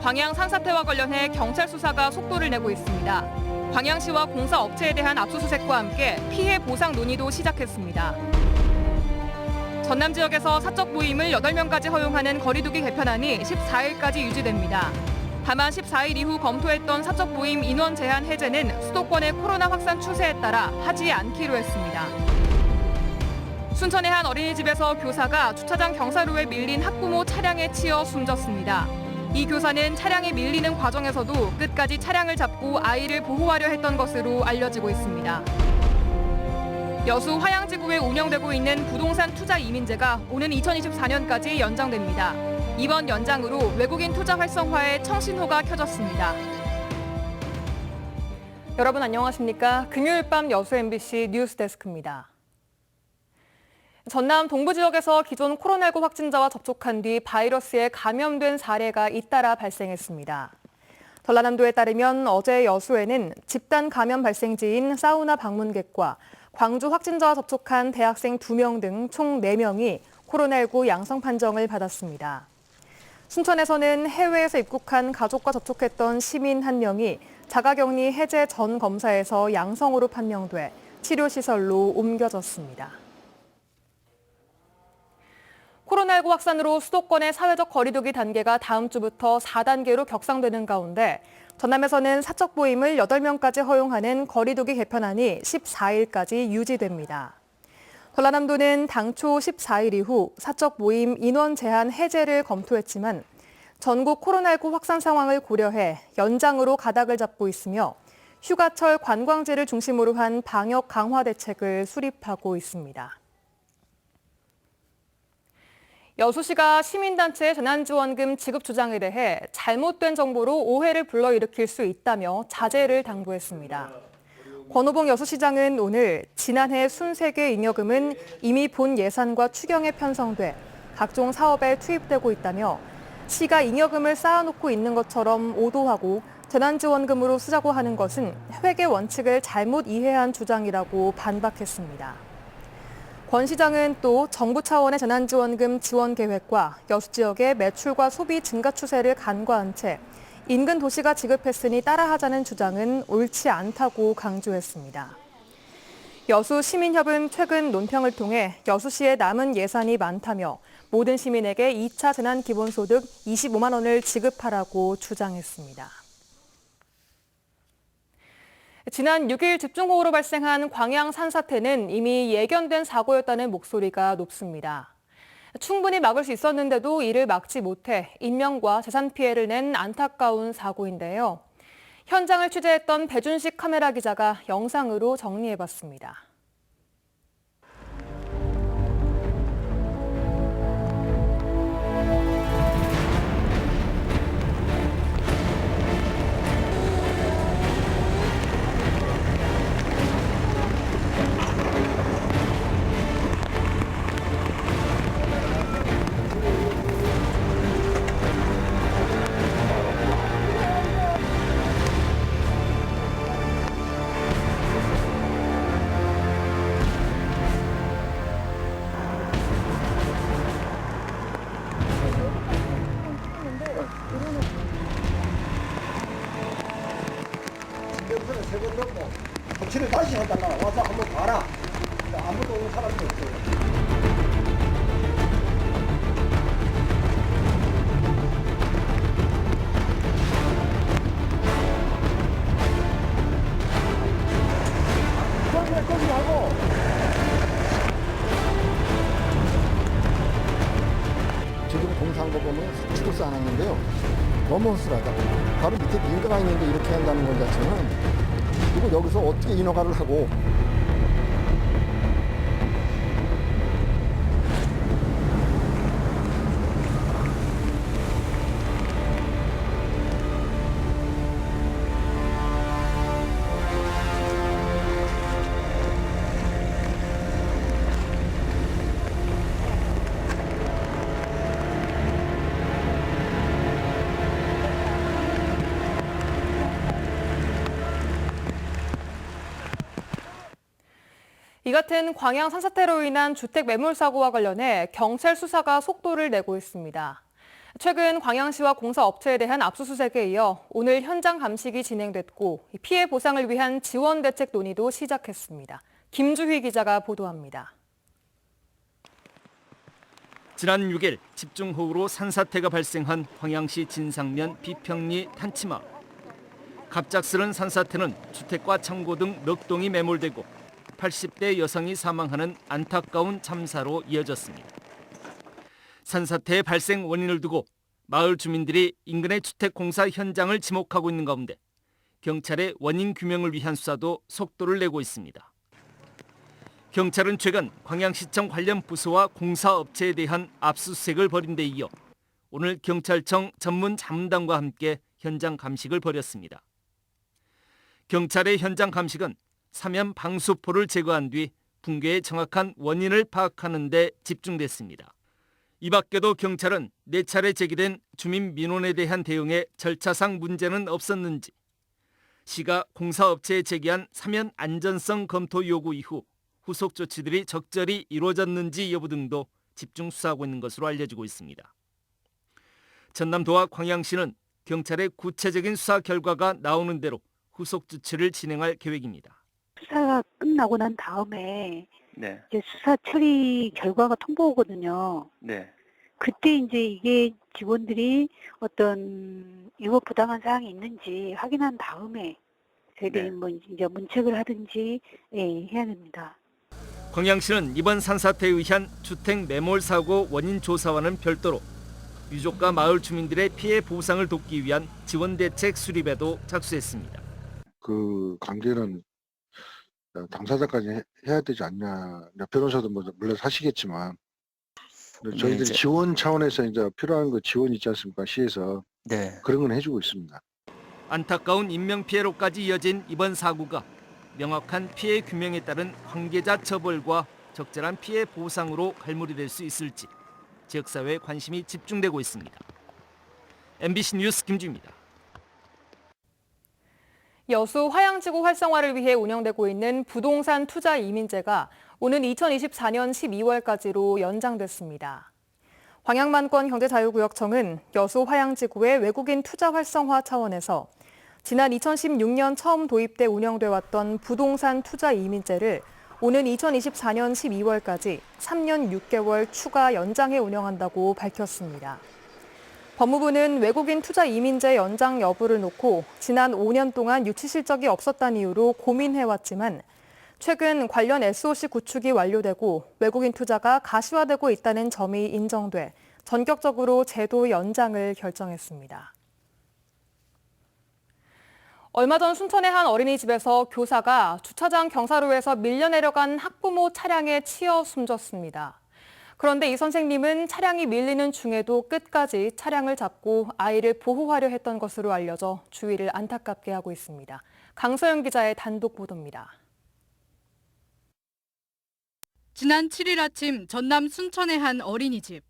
광양 산사태와 관련해 경찰 수사가 속도를 내고 있습니다. 광양시와 공사업체에 대한 압수수색과 함께 피해 보상 논의도 시작했습니다. 전남 지역에서 사적 모임을 8명까지 허용하는 거리두기 개편안이 14일까지 유지됩니다. 다만 14일 이후 검토했던 사적 모임 인원 제한 해제는 수도권의 코로나 확산 추세에 따라 하지 않기로 했습니다. 순천의 한 어린이집에서 교사가 주차장 경사로에 밀린 학부모 차량에 치여 숨졌습니다. 이 교사는 차량이 밀리는 과정에서도 끝까지 차량을 잡고 아이를 보호하려 했던 것으로 알려지고 있습니다. 여수 화양지구에 운영되고 있는 부동산 투자 이민제가 오는 2024년까지 연장됩니다. 이번 연장으로 외국인 투자 활성화에 청신호가 켜졌습니다. 여러분 안녕하십니까? 금요일 밤 여수 MBC 뉴스데스크입니다. 전남 동부 지역에서 기존 코로나19 확진자와 접촉한 뒤 바이러스에 감염된 사례가 잇따라 발생했습니다. 전라남도에 따르면 어제 여수에는 집단 감염 발생지인 사우나 방문객과 광주 확진자와 접촉한 대학생 2명 등 총 4명이 코로나19 양성 판정을 받았습니다. 순천에서는 해외에서 입국한 가족과 접촉했던 시민 1명이 자가격리 해제 전 검사에서 양성으로 판명돼 치료시설로 옮겨졌습니다. 코로나19 확산으로 수도권의 사회적 거리두기 단계가 다음 주부터 4단계로 격상되는 가운데 전남에서는 사적 모임을 8명까지 허용하는 거리두기 개편안이 14일까지 유지됩니다. 전라남도는 당초 14일 이후 사적 모임 인원 제한 해제를 검토했지만 전국 코로나19 확산 상황을 고려해 연장으로 가닥을 잡고 있으며 휴가철 관광지를 중심으로 한 방역 강화 대책을 수립하고 있습니다. 여수시가 시민단체 재난지원금 지급 주장에 대해 잘못된 정보로 오해를 불러일으킬 수 있다며 자제를 당부했습니다. 권오봉 여수시장은 오늘 지난해 순세계 잉여금은 이미 본 예산과 추경에 편성돼 각종 사업에 투입되고 있다며 시가 잉여금을 쌓아놓고 있는 것처럼 오도하고 재난지원금으로 쓰자고 하는 것은 회계 원칙을 잘못 이해한 주장이라고 반박했습니다. 권 시장은 또 정부 차원의 재난지원금 지원 계획과 여수 지역의 매출과 소비 증가 추세를 간과한 채 인근 도시가 지급했으니 따라하자는 주장은 옳지 않다고 강조했습니다. 여수 시민협은 최근 논평을 통해 여수시에 남은 예산이 많다며 모든 시민에게 2차 재난기본소득 25만 원을 지급하라고 주장했습니다. 지난 6일 집중호우로 발생한 광양 산사태는 이미 예견된 사고였다는 목소리가 높습니다. 충분히 막을 수 있었는데도 이를 막지 못해 인명과 재산 피해를 낸 안타까운 사고인데요. 현장을 취재했던 배준식 카메라 기자가 영상으로 정리해봤습니다. 세번 넘고 조치를 다시 해달라 와서 한번 봐라. 아무도 오는 사람이 없어요. 거기 하고 지금 공사한 거 보면 치고서 안 하는데요. 너무 허술하다. 바로 밑에 민가가 있는데 이렇게 한다는 것 자체는 그리고 여기서 어떻게 인허가를 하고 이 같은 광양 산사태로 인한 주택 매물 사고와 관련해 경찰 수사가 속도를 내고 있습니다. 최근 광양시와 공사업체에 대한 압수수색에 이어 오늘 현장 감식이 진행됐고 피해 보상을 위한 지원 대책 논의도 시작했습니다. 김주희 기자가 보도합니다. 지난 6일 집중호우로 산사태가 발생한 광양시 진상면 비평리 탄치마을. 갑작스런 산사태는 주택과 창고 등 몇 동이 매몰되고 80대 여성이 사망하는 안타까운 참사로 이어졌습니다. 산사태의 발생 원인을 두고 마을 주민들이 인근의 주택 공사 현장을 지목하고 있는 가운데 경찰의 원인 규명을 위한 수사도 속도를 내고 있습니다. 경찰은 최근 광양시청 관련 부서와 공사업체에 대한 압수수색을 벌인 데 이어 오늘 경찰청 전문 자문단과 함께 현장 감식을 벌였습니다. 경찰의 현장 감식은 사면 방수포를 제거한 뒤 붕괴의 정확한 원인을 파악하는 데 집중됐습니다. 이 밖에도 경찰은 4차례 제기된 주민 민원에 대한 대응에 절차상 문제는 없었는지, 시가 공사업체에 제기한 사면 안전성 검토 요구 이후 후속 조치들이 적절히 이루어졌는지 여부 등도 집중 수사하고 있는 것으로 알려지고 있습니다. 전남도와 광양시는 경찰의 구체적인 수사 결과가 나오는 대로 후속 조치를 진행할 계획입니다. 수사가 끝나고 난 다음에 네, 이제 수사 처리 결과가 통보오거든요. 네, 그때 이제 이게 직원들이 어떤 위법 부당한 사항이 있는지 확인한 다음에 저희들이 네. 뭐 이제 문책을 하든지 해야 됩니다. 광양시는 이번 산사태에 의한 주택 매몰 사고 원인 조사와는 별도로 유족과 마을 주민들의 피해 보상을 돕기 위한 지원 대책 수립에도 착수했습니다. 그 관계는 당사자까지 해야 되지 않냐. 변호사도 뭐 물론 하시겠지만 저희들이 이제- 지원 차원에서 이제 필요한 그 지원 있지 않습니까? 시에서 네. 그런 건 해주고 있습니다. 안타까운 인명피해로까지 이어진 이번 사고가 명확한 피해 규명에 따른 관계자 처벌과 적절한 피해 보상으로 갈무리 될 수 있을지 지역사회에 관심이 집중되고 있습니다. MBC 뉴스 김주입니다. 여수 화양지구 활성화를 위해 운영되고 있는 부동산 투자 이민제가 오는 2024년 12월까지로 연장됐습니다. 광양만권 경제자유구역청은 여수 화양지구의 외국인 투자 활성화 차원에서 지난 2016년 처음 도입돼 운영돼 왔던 부동산 투자 이민제를 오는 2024년 12월까지 3년 6개월 추가 연장해 운영한다고 밝혔습니다. 법무부는 외국인 투자 이민제 연장 여부를 놓고 지난 5년 동안 유치 실적이 없었다는 이유로 고민해왔지만 최근 관련 SOC 구축이 완료되고 외국인 투자가 가시화되고 있다는 점이 인정돼 전격적으로 제도 연장을 결정했습니다. 얼마 전 순천의 한 어린이집에서 교사가 주차장 경사로에서 밀려 내려간 학부모 차량에 치여 숨졌습니다. 그런데 이 선생님은 차량이 밀리는 중에도 끝까지 차량을 잡고 아이를 보호하려 했던 것으로 알려져 주위를 안타깝게 하고 있습니다. 강소영 기자의 단독 보도입니다. 지난 7일 아침 전남 순천의 한 어린이집.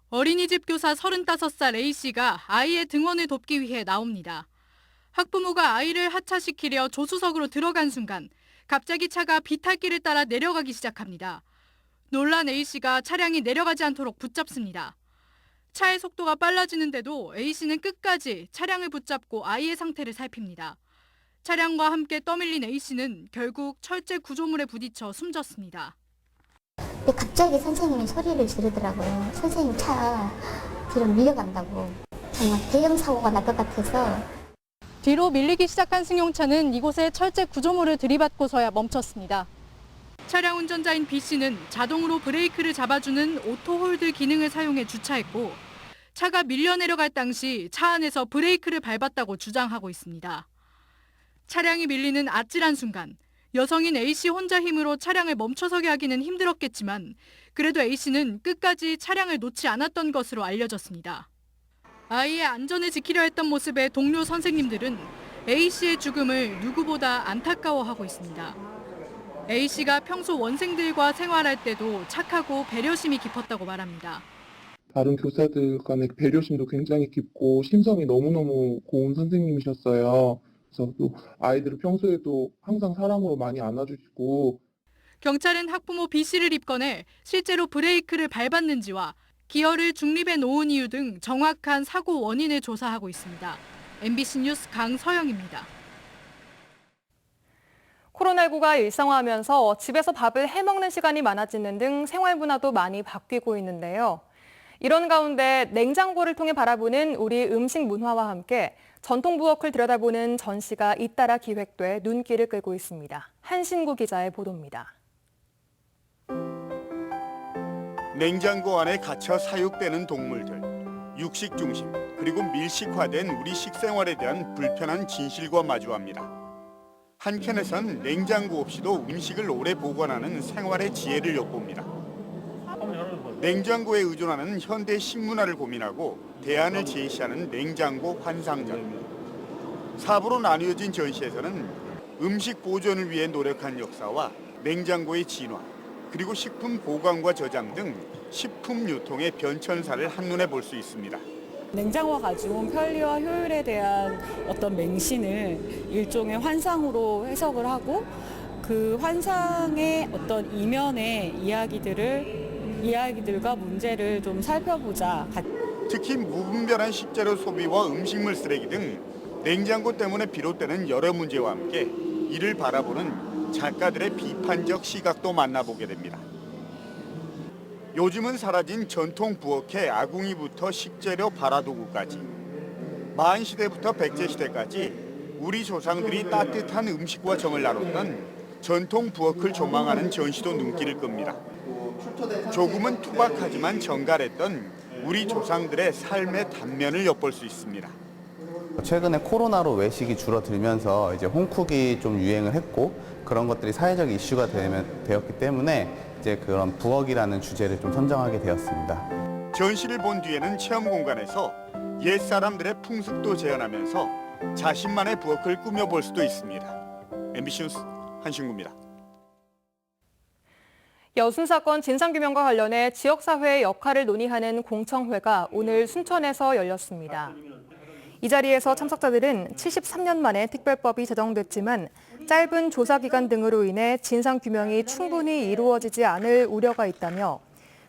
어린이집 교사 35살 A씨가 아이의 등원을 돕기 위해 나옵니다. 학부모가 아이를 하차시키려 조수석으로 들어간 순간 갑자기 차가 비탈길을 따라 내려가기 시작합니다. 놀란 A씨가 차량이 내려가지 않도록 붙잡습니다. 차의 속도가 빨라지는데도 A씨는 끝까지 차량을 붙잡고 아이의 상태를 살핍니다. 차량과 함께 떠밀린 A씨는 결국 철제 구조물에 부딪혀 숨졌습니다. 근데 갑자기 선생님이 소리를 지르더라고요. 선생님 차 뒤로 밀려간다고. 정말 대형 사고가 날 것 같아서. 뒤로 밀리기 시작한 승용차는 이곳에 철제 구조물을 들이받고서야 멈췄습니다. 차량 운전자인 B씨는 자동으로 브레이크를 잡아주는 오토홀드 기능을 사용해 주차했고 차가 밀려 내려갈 당시 차 안에서 브레이크를 밟았다고 주장하고 있습니다. 차량이 밀리는 아찔한 순간 여성인 A씨 혼자 힘으로 차량을 멈춰서게 하기는 힘들었겠지만 그래도 A씨는 끝까지 차량을 놓지 않았던 것으로 알려졌습니다. 아이의 안전을 지키려 했던 모습에 동료 선생님들은 A씨의 죽음을 누구보다 안타까워하고 있습니다. A씨가 평소 원생들과 생활할 때도 착하고 배려심이 깊었다고 말합니다. 다른 교사들 간의 배려심도 굉장히 깊고 심성이 너무너무 고운 선생님이셨어요. 그래서 또 아이들을 평소에도 항상 사랑으로 많이 안아주시고. 경찰은 학부모 B씨를 입건해 실제로 브레이크를 밟았는지와 기어를 중립에 놓은 이유 등 정확한 사고 원인을 조사하고 있습니다. MBC 뉴스 강서영입니다. 코로나19가 일상화하면서 집에서 밥을 해먹는 시간이 많아지는 등 생활 문화도 많이 바뀌고 있는데요. 이런 가운데 냉장고를 통해 바라보는 우리 음식 문화와 함께 전통 부엌을 들여다보는 전시가 잇따라 기획돼 눈길을 끌고 있습니다. 한신구 기자의 보도입니다. 냉장고 안에 갇혀 사육되는 동물들, 육식 중심 그리고 밀식화된 우리 식생활에 대한 불편한 진실과 마주합니다. 한켠에선 냉장고 없이도 음식을 오래 보관하는 생활의 지혜를 엿봅니다. 냉장고에 의존하는 현대 식문화를 고민하고 대안을 제시하는 냉장고 환상전. 4부로 나뉘어진 전시에서는 음식 보존을 위해 노력한 역사와 냉장고의 진화, 그리고 식품 보관과 저장 등 식품 유통의 변천사를 한눈에 볼 수 있습니다. 냉장고가 가지고 편리와 효율에 대한 어떤 맹신을 일종의 환상으로 해석을 하고 그 환상의 어떤 이면의 이야기들과 문제를 좀 살펴보자. 특히 무분별한 식재료 소비와 음식물 쓰레기 등 냉장고 때문에 비롯되는 여러 문제와 함께 이를 바라보는 작가들의 비판적 시각도 만나보게 됩니다. 요즘은 사라진 전통 부엌의 아궁이부터 식재료 발화도구까지, 만시대부터 백제시대까지 우리 조상들이 따뜻한 음식과 정을 나눴던 전통 부엌을 조망하는 전시도 눈길을 끕니다. 조금은 투박하지만 정갈했던 우리 조상들의 삶의 단면을 엿볼 수 있습니다. 최근에 코로나로 외식이 줄어들면서 이제 홈쿡이 좀 유행을 했고 그런 것들이 사회적 이슈가 되었기 때문에 이제 그런 부엌이라는 주제를 좀 선정하게 되었습니다. 전시를 본 뒤에는 체험 공간에서 옛 사람들의 풍습도 재현하면서 자신만의 부엌을 꾸며볼 수도 있습니다. MBC 뉴스 한신구입니다. 여순 사건 진상규명과 관련해 지역사회의 역할을 논의하는 공청회가 오늘 순천에서 열렸습니다. 이 자리에서 참석자들은 73년 만에 특별법이 제정됐지만 짧은 조사기간 등으로 인해 진상규명이 충분히 이루어지지 않을 우려가 있다며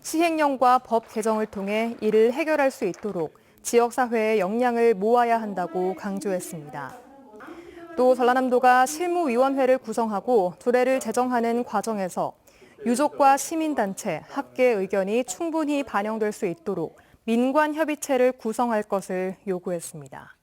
시행령과 법 개정을 통해 이를 해결할 수 있도록 지역사회의 역량을 모아야 한다고 강조했습니다. 또 전라남도가 실무위원회를 구성하고 조례를 제정하는 과정에서 유족과 시민단체, 학계의 의견이 충분히 반영될 수 있도록 민관협의체를 구성할 것을 요구했습니다.